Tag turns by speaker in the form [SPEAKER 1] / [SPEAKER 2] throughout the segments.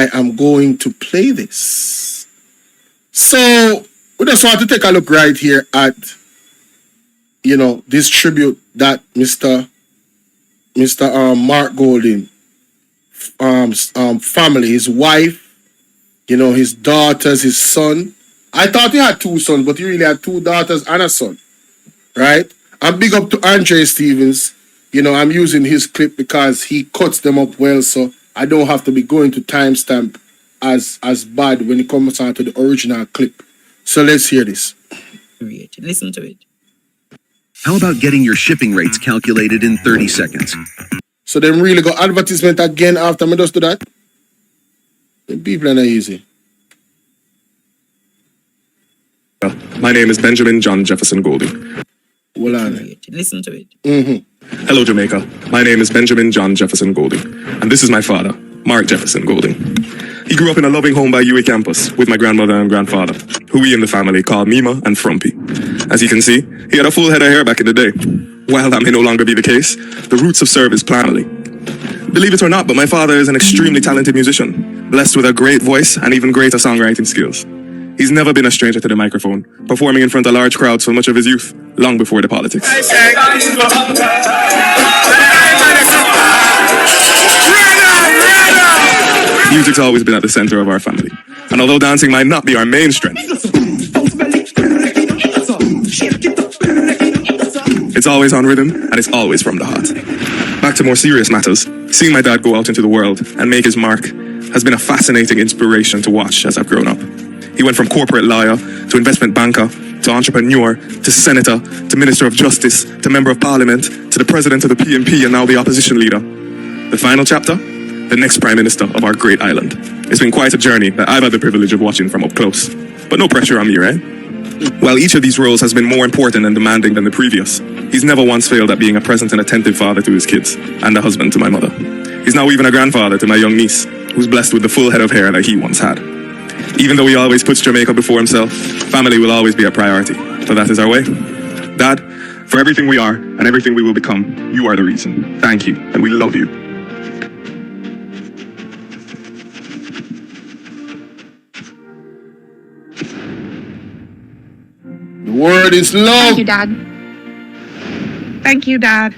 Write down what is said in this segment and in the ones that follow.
[SPEAKER 1] I am going to play this. So we just want to take a look right here at, this tribute that Mr. Mark Golding family, his wife, his daughters, his son. I thought he had 2 sons, but he really had 2 daughters and a son, right? And big up to Andre Stevens. I'm using his clip because he cuts them up well, so I don't have to be going to timestamp as bad when it comes on to the original clip. So let's hear this.
[SPEAKER 2] Listen to it.
[SPEAKER 3] How about getting your shipping rates calculated in 30 seconds?
[SPEAKER 1] So them really got advertisement again after me just do that? The people are not easy.
[SPEAKER 4] My name is Benjamin John Jefferson Golding.
[SPEAKER 1] Hold on.
[SPEAKER 2] Listen to it.
[SPEAKER 4] Hello, Jamaica. My name is Benjamin John Jefferson Golding, and this is my father, Mark Jefferson Golding. He grew up in a loving home by UA campus with my grandmother and grandfather, who we in the family call Mima and Frumpy. As you can see, he had a full head of hair back in the day. While that may no longer be the case, the roots of service planally. Believe it or not, but my father is an extremely talented musician, blessed with a great voice and even greater songwriting skills. He's never been a stranger to the microphone, performing in front of large crowds for much of his youth, long before the politics. Music's always been at the center of our family, and although dancing might not be our main strength, it's always on rhythm, and it's always from the heart. Back to more serious matters, seeing my dad go out into the world and make his mark has been a fascinating inspiration to watch as I've grown up. He went from corporate lawyer to investment banker to entrepreneur to senator to minister of justice to member of parliament to the president of the PNP and now the opposition leader. The final chapter? The next prime minister of our great island. It's been quite a journey that I've had the privilege of watching from up close. But no pressure on me, right? While each of these roles has been more important and demanding than the previous, he's never once failed at being a present and attentive father to his kids and a husband to my mother. He's now even a grandfather to my young niece, who's blessed with the full head of hair that he once had. Even though he always puts Jamaica before himself, family will always be a priority. So that is our way. Dad, for everything we are and everything we will become, you are the reason. Thank you, and we love you.
[SPEAKER 1] The word is love.
[SPEAKER 5] Thank you, Dad. Thank you, Dad.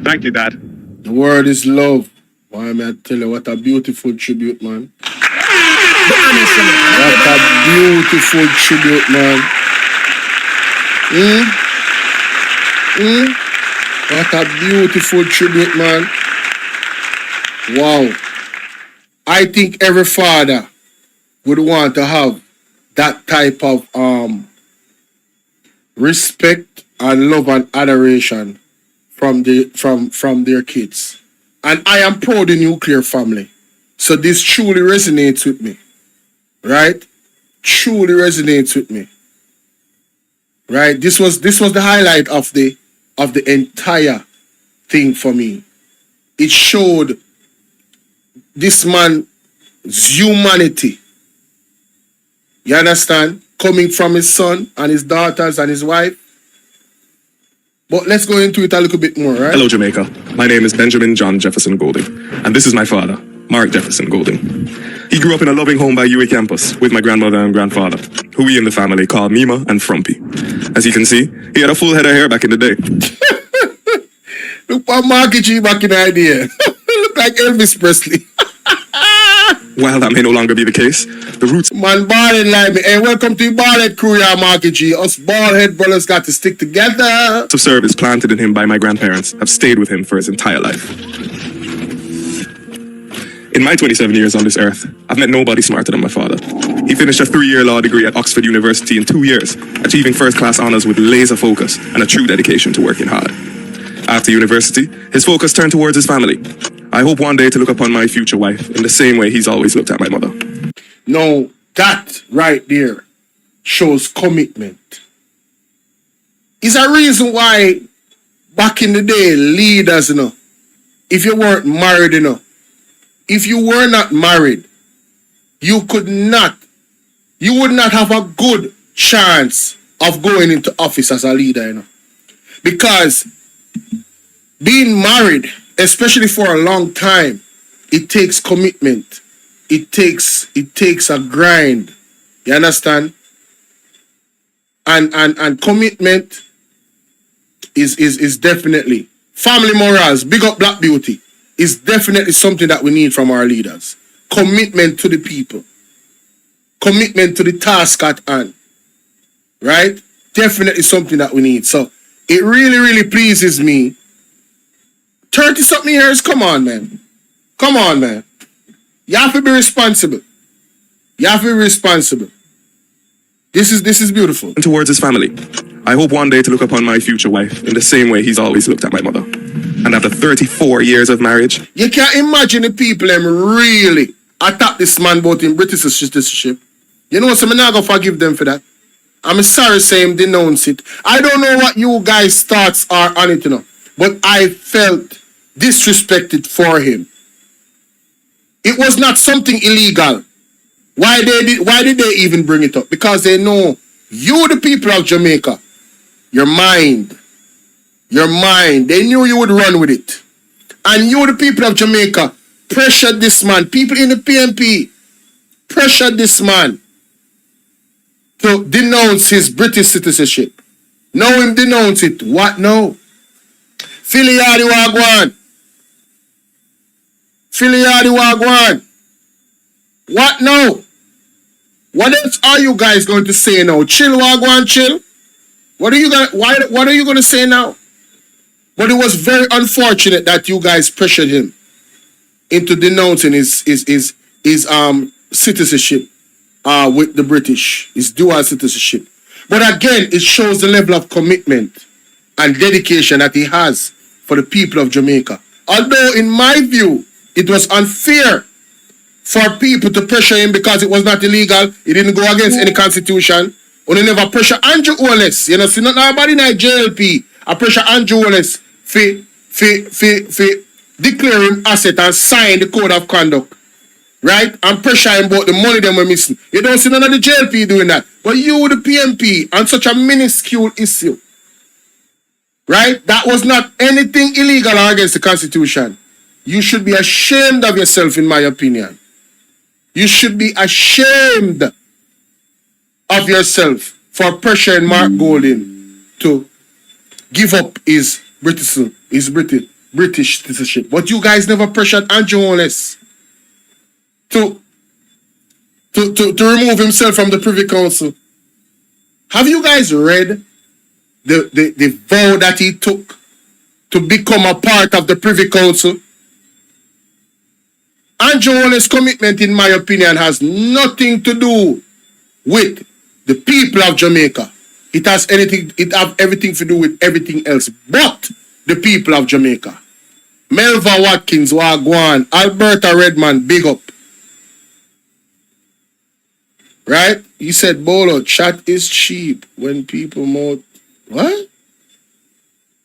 [SPEAKER 4] Thank you, Dad.
[SPEAKER 1] The word is love. Why may I tell you, what a beautiful tribute, man. What a beautiful tribute, man. What a beautiful tribute, man. Wow. I think every father would want to have that type of respect and love and adoration from their kids. And I am proud of the nuclear family. So this truly resonates with me. Right? Truly resonates with me. Right? This was the highlight of the entire thing for me. It showed this man's humanity. You understand? Coming from his son and his daughters and his wife. But let's go into it a little bit more, right?
[SPEAKER 4] Hello, Jamaica. My name is Benjamin John Jefferson Golding, and this is my father, Mark Jefferson Golding. He grew up in a loving home by UA campus with my grandmother and grandfather, who we in the family call Mima and Frumpy. As you can see, he had a full head of hair back in the day.
[SPEAKER 1] Look at Marky G back in the idea. Look like Elvis Presley.
[SPEAKER 4] While that may no longer be the case, the roots...
[SPEAKER 1] Man, bald like me. Hey, welcome to the bald crew, yeah, Marky G. Us bald head brothers got to stick together.
[SPEAKER 4] of service planted in him by my grandparents have stayed with him for his entire life. In my 27 years on this earth, I've met nobody smarter than my father. He finished a 3-year law degree at Oxford University in 2 years, achieving first-class honours with laser focus and a true dedication to working hard. After university, his focus turned towards his family. I hope one day to look upon my future wife in the same way he's always looked at my mother.
[SPEAKER 1] No, that right there shows commitment. It's a reason why back in the day, leaders, if you weren't married, if you were not married, you would not have a good chance of going into office as a leader, Because being married, especially for a long time, it takes commitment. it takes a grind. You understand? And commitment is definitely family morals, big up Black Beauty, is definitely something that we need from our leaders. Commitment to the people. Commitment to the task at hand. Right? Definitely something that we need. So it really, really pleases me. 30-something years, come on, man. Come on, man. You have to be responsible. You have to be responsible. This is beautiful.
[SPEAKER 4] Towards his family. I hope one day to look upon my future wife in the same way he's always looked at my mother. And after 34 years of marriage,
[SPEAKER 1] You can't imagine the people them really attack this man about in British citizenship. You know what? I'm not going to forgive them for that. I'm sorry to say him denounce it. I don't know what you guys' thoughts are on it, you know. But I felt disrespected for him. It was not something illegal. Why did they even bring it up? Because they know you, the people of Jamaica, your mind. They knew you would run with it. And you, the people of Jamaica, pressured this man. People in the PNP pressured this man to denounce his British citizenship. Now him denounce it. What now? Philly Yadi Wagwan. Philly Yadi Wagwan. What now? What else are you guys going to say now? Chill Wagwan, chill. What are you gonna say now? But it was very unfortunate that you guys pressured him into denouncing his citizenship with the British, his dual citizenship. But again, it shows the level of commitment and dedication that he has for the people of Jamaica. Although, in my view, it was unfair for people to pressure him because it was not illegal. He didn't go against any constitution. Or they never pressure Andrew Wallace. You know, see not nobody in the JLP. I pressure Andrew Wallace for declare him asset and sign the code of conduct. Right? And pressure him about the money them were missing. You don't see none of the JLP doing that. But you, the PNP, on such a minuscule issue. Right? That was not anything illegal or against the Constitution. You should be ashamed of yourself, in my opinion. You should be ashamed of yourself for pressuring Mark Golding to give up his British citizenship. But you guys never pressured Andrew Wallace to remove himself from the Privy Council. Have you guys read the vow that he took to become a part of the Privy Council? Andrew Wallace's commitment, in my opinion, has nothing to do with the people of Jamaica. It has everything to do with everything else but the people of Jamaica. Melva Watkins, Wagwan, Alberta Redman, big up. Right? He said, Bolo, chat is cheap when people mouth. What?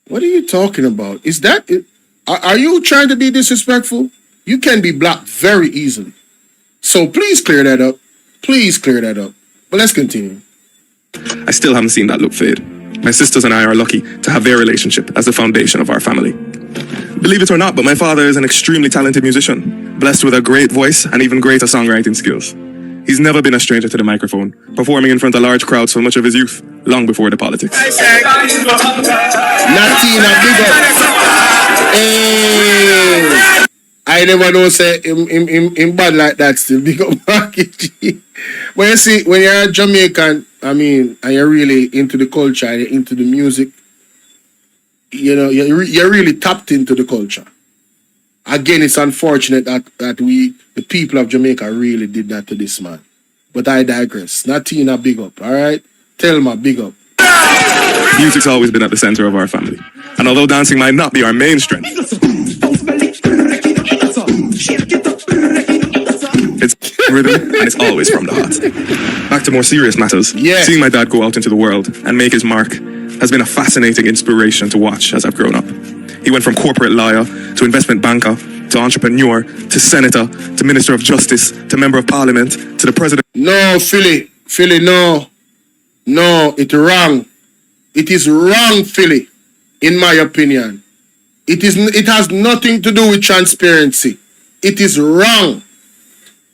[SPEAKER 1] What are you talking about? Is that it? Are you trying to be disrespectful? You can be blocked very easily. So please clear that up. Please clear that up. But let's continue.
[SPEAKER 4] I still haven't seen that look fade. My sisters and I are lucky to have their relationship as the foundation of our family. Believe it or not, but my father is an extremely talented musician, blessed with a great voice and even greater songwriting skills. He's never been a stranger to the microphone, performing in front of large crowds for much of his youth, long before the politics.
[SPEAKER 1] Natina, big up. Hey. I never know say him bad like that still. Big up Marky. But you see, when you're a Jamaican, I mean, and you're really into the culture and you're into the music, you know, you're really tapped into the culture. Again, it's unfortunate that we, the people of Jamaica, really did that to this man. But I digress. Natina, big up, all right? Thelma, big up.
[SPEAKER 4] Music's always been at the center of our family. And although dancing might not be our main strength, it's rhythm and it's always from the heart. Back to more serious matters.
[SPEAKER 1] Yeah.
[SPEAKER 4] Seeing my dad go out into the world and make his mark has been a fascinating inspiration to watch as I've grown up. He went from corporate lawyer to investment banker to entrepreneur to senator to minister of justice to member of parliament to the president.
[SPEAKER 1] No, Philly, no. No, it's wrong. It is wrong, Philly, in my opinion. It has nothing to do with transparency. It is wrong.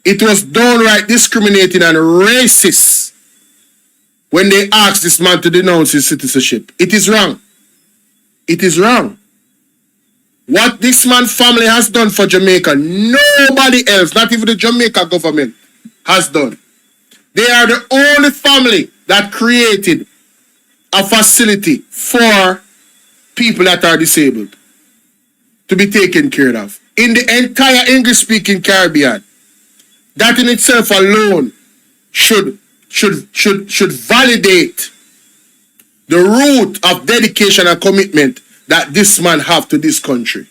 [SPEAKER 1] It was downright discriminating and racist when they asked this man to denounce his citizenship. It is wrong. It is wrong. What this man's family has done for Jamaica, nobody else, not even the Jamaica government, has done. They are the only family that created a facility for people that are disabled to be taken care of. In the entire English-speaking Caribbean, that in itself alone should validate the root of dedication and commitment that this man have to this country.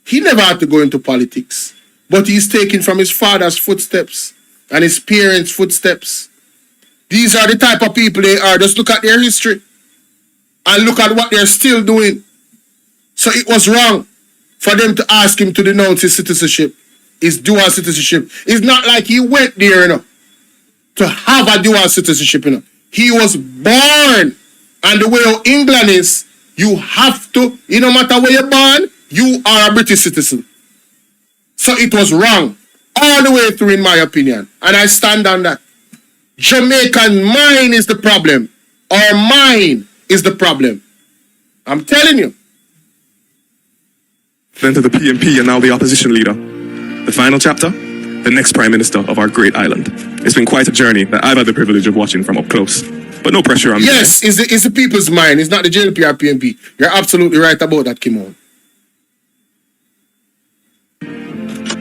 [SPEAKER 1] He never had to go into politics, but he's taken from his father's footsteps and his parents' footsteps. These are the type of people they are. Just look at their history and look at what they're still doing. So it was wrong for them to ask him to denounce his citizenship, his dual citizenship. It's not like he went there, to have a dual citizenship, He was born, and the way how England is, you have to, no matter where you're born, you are a British citizen. So it was wrong, all the way through, in my opinion, and I stand on that. Jamaican mind is the problem. Our mind is the problem. I'm telling you.
[SPEAKER 4] Then to the PMP and now the opposition leader. The final chapter, the next Prime Minister of our great island. It's been quite a journey that I've had the privilege of watching from up close. But no pressure on me.
[SPEAKER 1] Yes, it's the people's mind. It's not the JLP or PMP. You're absolutely right about that, Kimon.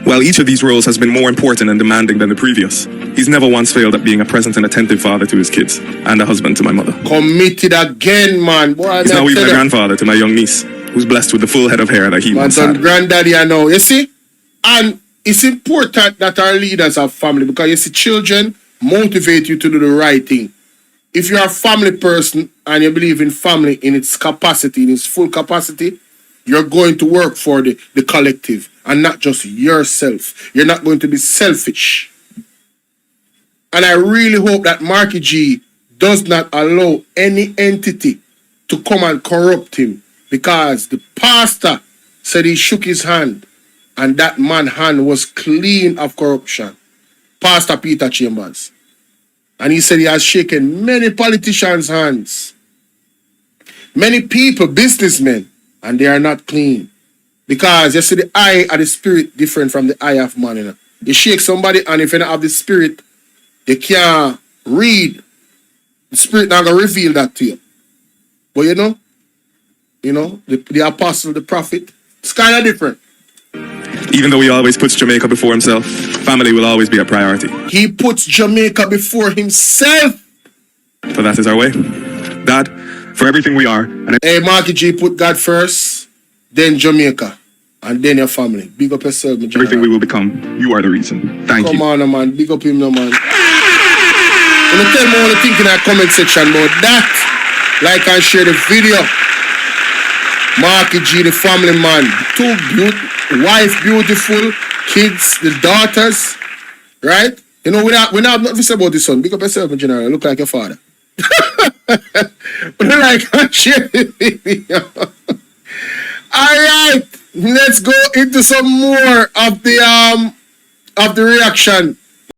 [SPEAKER 4] While each of these roles has been more important and demanding than the previous, he's never once failed at being a present and attentive father to his kids and a husband to my mother.
[SPEAKER 1] Committed again, man. Boy,
[SPEAKER 4] he's now even a grandfather to my young niece, who's blessed with the full head of hair that he once had.
[SPEAKER 1] Granddaddy, I know. You see? And it's important that our leaders have family, because you see, children motivate you to do the right thing. If you're a family person and you believe in family in its capacity, in its full capacity, you're going to work for the collective and not just yourself. You're not going to be selfish. And I really hope that Marky G does not allow any entity to come and corrupt him, because the pastor said he shook his hand and that man's hand was clean of corruption. Pastor Peter Chambers. And he said he has shaken many politicians' hands. Many people, businessmen, and they are not clean. Because you see, the eye of the spirit different from the eye of man. You shake somebody, and if you don't have the spirit, they can't read. The spirit not going to reveal that to you. But the apostle, the prophet, it's kind of different.
[SPEAKER 4] Even though he always puts Jamaica before himself, family will always be a priority.
[SPEAKER 1] He puts Jamaica before himself.
[SPEAKER 4] But that is our way. Dad, for everything we are.
[SPEAKER 1] Hey, Marky G, put God first, then Jamaica, and then your family. Big up yourself, my
[SPEAKER 4] everything we will become, you are the reason. Thank you.
[SPEAKER 1] Come on, man. Big up him, no, man. You tell me what you think in that comment section about that. Like and share the video. Marky G, the family man. Wife beautiful, kids, the daughters, right? We're not nothing to say about this son. Big up yourself, in general. Look like your father. Like and share the video. Alright, let's go into some more of the reaction